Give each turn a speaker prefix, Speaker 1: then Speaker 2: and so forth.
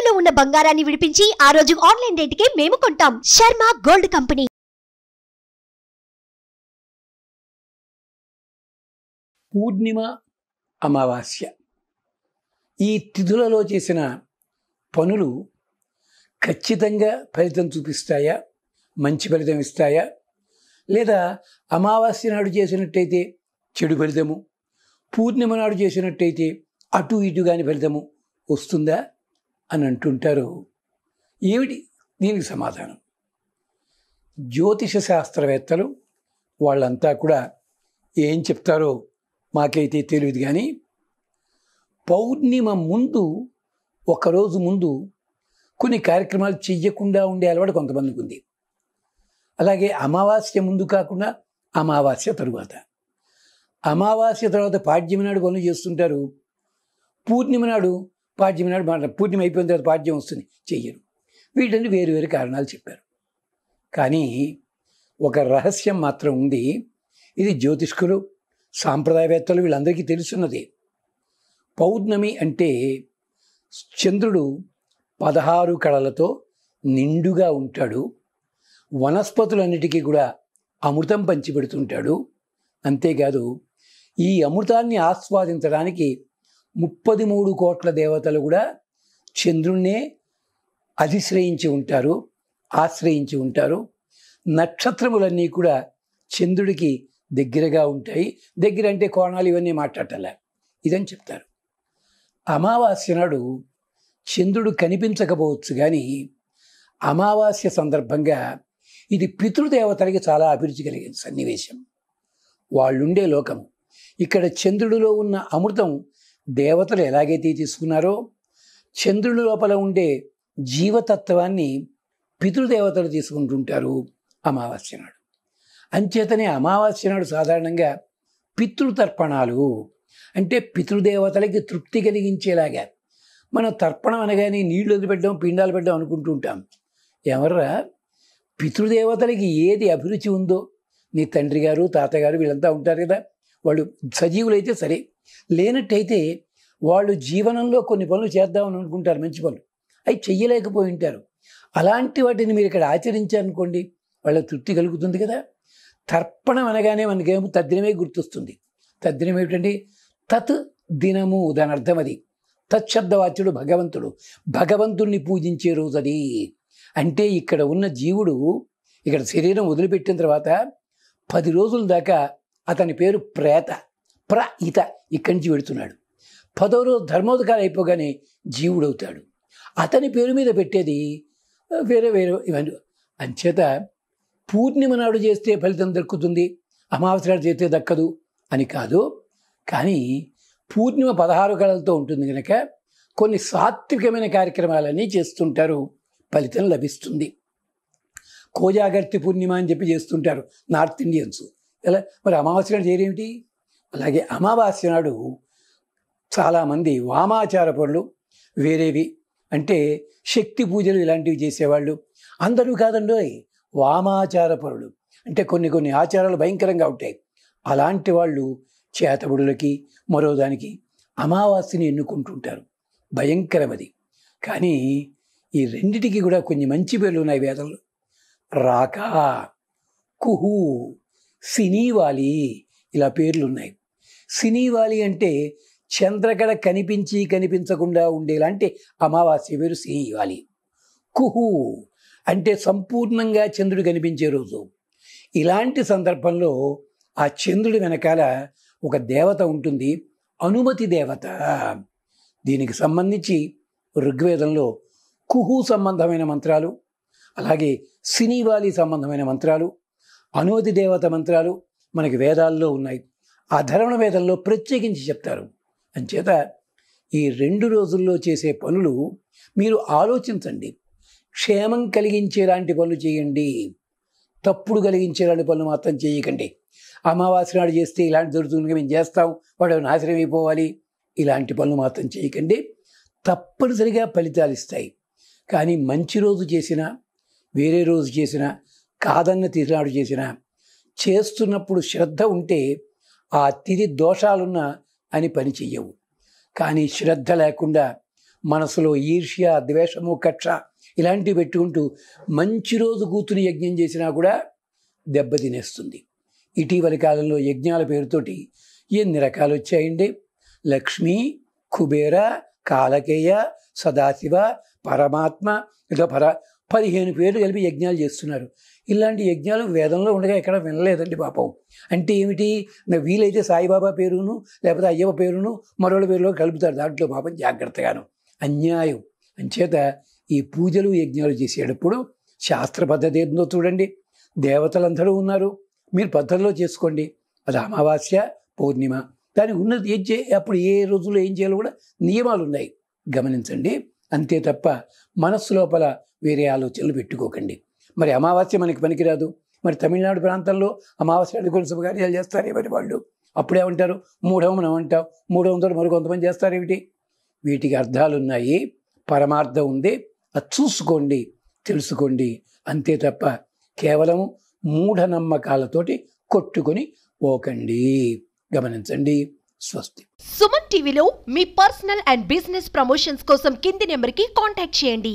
Speaker 1: తాకట్టులో ఉన్న బంగారాన్ని విడిపించి ఆ రోజు ఆన్లైన్ రేటుకే మేము కొంటాం. Sharma gold company.
Speaker 2: పూర్ణిమ, అమావాస్య ఈ తిథులలో చేసిన పనులు ఖచ్చితంగా ఫలితం చూపిస్తాయా, మంచి ఫలితం ఇస్తాయా, లేదా అమావాస్య నాడు చేసినట్టయితే చెడు ఫలితము, పూర్ణిమ నాడు చేసినట్టయితే అటు ఇటు కాని ఫలితము వస్తుందా అని అంటుంటారు. ఏమిటి దీనికి సమాధానం? జ్యోతిష శాస్త్రవేత్తలు వాళ్ళంతా కూడా ఏం చెప్తారో మాకైతే తెలియదు, కానీ పౌర్ణిమ ముందు ఒకరోజు ముందు కొన్ని కార్యక్రమాలు చెయ్యకుండా ఉండే అలవాటు కొంతమందికి ఉంది. అలాగే అమావాస్య ముందు కాకుండా అమావాస్య తరువాత, అమావాస్య తర్వాత పాడ్యమి నాడు పనులు చేస్తుంటారు. పూర్ణిమ నాడు పాడ్యమి నాడు పూర్ణిమ అయిపోయిన తర్వాత పాడ్యం వస్తుంది, చెయ్యరు. వీటన్ని వేరు వేరు కారణాలు చెప్పారు. కానీ ఒక రహస్యం మాత్రం ఉంది. ఇది జ్యోతిష్కులు, సాంప్రదాయవేత్తలు వీళ్ళందరికీ తెలుసున్నది. పౌర్ణమి అంటే చంద్రుడు 16 కళలతో నిండుగా ఉంటాడు. వనస్పతులన్నిటికీ కూడా అమృతం పంచిపెడుతుంటాడు. అంతేకాదు ఈ అమృతాన్ని ఆస్వాదించడానికి 33 కోట్ల దేవతలు కూడా చంద్రుణ్ణే ఆశ్రయించి ఉంటారు. నక్షత్రములన్నీ కూడా చంద్రుడికి దగ్గరగా ఉంటాయి. దగ్గర అంటే కోణాలు ఇవన్నీ మాట్లాడాలి, ఇదని చెప్తారు. అమావాస్య నాడు చంద్రుడు కనిపించకపోవచ్చు, కానీ అమావాస్య సందర్భంగా ఇది పితృదేవతలకి చాలా అభిరుచి కలిగిన సన్నివేశం. వాళ్ళుండే లోకము. ఇక్కడ చంద్రుడిలో ఉన్న అమృతం దేవతలు ఎలాగైతే తీసుకున్నారో, చంద్రుడి లోపల ఉండే జీవతత్వాన్ని పితృదేవతలు తీసుకుంటుంటారు అమావాస్య నాడు. అంచేతనే అమావాస్య నాడు సాధారణంగా పితృతర్పణాలు అంటే పితృదేవతలకి తృప్తి కలిగించేలాగా, మనం తర్పణం అనగానే నీళ్లు వదిలిపెట్టడం, పిండాలు పెట్టడం అనుకుంటూ ఉంటాం. ఎవర్రా, పితృదేవతలకి ఏది అభిరుచి ఉందో, నీ తండ్రి గారు, తాతగారు వీళ్ళంతా ఉంటారు కదా, వాళ్ళు సజీవులైతే సరే, లేనట్టయితే వాళ్ళు జీవనంలో కొన్ని పనులు చేద్దామని అనుకుంటారు, మంచి పనులు, అవి చెయ్యలేకపోయి ఉంటారు. అలాంటి వాటిని మీరు ఇక్కడ ఆచరించారనుకోండి, వాళ్ళకి తృప్తి కలుగుతుంది కదా. తర్పణం అనగానే మనకేమో తద్దినమే గుర్తొస్తుంది. తద్దినం ఏమిటండి? తత్ దినము, దాని అర్థం అది. తత్శబ్దవాచ్యుడు భగవంతుడు, భగవంతుణ్ణి పూజించే రోజు అది. అంటే ఇక్కడ ఉన్న జీవుడు ఇక్కడ శరీరం వదిలిపెట్టిన తర్వాత 10 రోజుల దాకా అతని పేరు ప్రేత, ఇత ఇక్కడి నుంచి పెడుతున్నాడు. 10వ రోజు ధర్మోదకాలు అయిపోగానే జీవుడవుతాడు. అతని పేరు మీద పెట్టేది వేరే ఇవన్నీ. అంచేత పూర్ణిమ నాడు చేస్తే ఫలితం దక్కుతుంది, అమావాస్య నాడు చేస్తే దక్కదు అని కాదు. కానీ పూర్ణిమ 16 కళలతో ఉంటుంది కనుక కొన్ని సాత్వికమైన కార్యక్రమాలన్నీ చేస్తుంటారు, ఫలితం లభిస్తుంది. కోజాగర్తి పూర్ణిమ అని చెప్పి చేస్తుంటారు నార్త్ ఇండియన్స్. ఎలా మరి అమావాస్య నాడు చేయరేమిటి? అలాగే అమావాస్య నాడు చాలామంది వామాచార పనులు వేరేవి, అంటే శక్తి పూజలు ఇలాంటివి చేసేవాళ్ళు. అందరూ కాదండి, వామాచార పనులు అంటే కొన్ని ఆచారాలు భయంకరంగా ఉంటాయి. అలాంటి వాళ్ళు చేతబడులకి మరో దానికి అమావాస్యని ఎన్నుకుంటుంటారు, భయంకరమది. కానీ ఈ రెండిటికి కూడా కొన్ని మంచి పేర్లు ఉన్నాయి వేదంలో. రాక, కుహు, సినీవాలి, ఇలా పేర్లు ఉన్నాయి. సినీవాలి అంటే చంద్రకళ కనిపించకుండా ఉండేలాంటి అమావాస్య పేరు సినీవాలి. కుహు అంటే సంపూర్ణంగా చంద్రుడు కనిపించే రోజు. ఇలాంటి సందర్భంలో ఆ చంద్రుడి వెనకాల ఒక దేవత ఉంటుంది, అనుమతి దేవత. దీనికి సంబంధించి ఋగ్వేదంలో కుహు సంబంధమైన మంత్రాలు, అలాగే సినీవాలి సంబంధమైన మంత్రాలు, అనుమతి దేవత మంత్రాలు మనకి వేదాల్లో ఉన్నాయి. అధర్వణ వేదంలో ప్రత్యేకించి చెప్తారు. అంచేత ఈ 2 రోజుల్లో చేసే పనులు మీరు ఆలోచించండి. క్షేమం కలిగించేలాంటి పనులు చేయండి, తప్పుడు కలిగించేలాంటి పనులు మాత్రం చేయకండి. అమావాస్య నాడు చేస్తే ఇలాంటి జరుగుతుంది, మేము చేస్తాం, వాడు నాశనం అయిపోవాలి, ఇలాంటి పనులు మాత్రం చేయకండి. తప్పనిసరిగా ఫలితాలు ఇస్తాయి. కానీ మంచి రోజు చేసినా, వేరే రోజు చేసినా, కాదన్న తిరునాడు చేసినా, చేస్తున్నప్పుడు శ్రద్ధ ఉంటే ఆ తిథి దోషాలున్నా అని పని చెయ్యవు. కానీ శ్రద్ధ లేకుండా మనసులో ఈర్ష్య, ద్వేషము, కక్ష ఇలాంటివి పెట్టుకుంటూ మంచి రోజు కూతురు యజ్ఞం చేసినా కూడా దెబ్బతినేస్తుంది. ఇటీవలి కాలంలో యజ్ఞాల పేరుతోటి ఎన్ని రకాలు వచ్చాయండి. లక్ష్మి, కుబేర, కాలకేయ, సదాశివ, పరమాత్మ, ఇలా 15 పేర్లు కలిపి యజ్ఞాలు చేస్తున్నారు. ఇలాంటి యజ్ఞాలు వేదంలో ఉండగా ఎక్కడ వినలేదండి పాపం. అంటే ఏమిటి, వీలైతే సాయిబాబా పేరును లేకపోతే అయ్యప్ప పేరును మరోళ్ళ పేరులో కలుపుతారు. దాంట్లో పాపం జాగ్రత్తగాను అన్యాయం. అంచేత ఈ పూజలు యజ్ఞాలు చేసేటప్పుడు శాస్త్ర పద్ధతి ఏందో చూడండి. దేవతలందరూ ఉన్నారు, మీరు పద్ధతిలో చేసుకోండి. అది అమావాస్య, పౌర్ణిమ, దానికి ఉన్నది అప్పుడు ఏ రోజుల్లో ఏం చేయాలో కూడా నియమాలు ఉన్నాయి, గమనించండి. అంతే తప్ప మనస్సు లోపల వేరే ఆలోచనలు పెట్టుకోకండి. మరి అమావాస్య మనకి పనికిరాదు, మరి తమిళనాడు ప్రాంతంలో అమావాస్య కొన్ని శుభకార్యాలు చేస్తారు మరి వాళ్ళు. అప్పుడేమంటారు, మూఢవం మనం అంటాం, మూఢవంతో మరి కొంతమంది చేస్తారేమిటి. వీటికి అర్థాలు ఉన్నాయి, పరమార్థం ఉంది, అది చూసుకోండి, తెలుసుకోండి. అంతే తప్ప కేవలం మూఢనమ్మకాలతోటి కొట్టుకొని పోకండి. గమనించండి. స్వస్తి.
Speaker 1: సుమన్ టీవీలో మీ పర్సనల్ అండ్ బిజినెస్ ప్రమోషన్స్ కోసం కింది నెంబర్కి కాంటాక్ట్ చేయండి.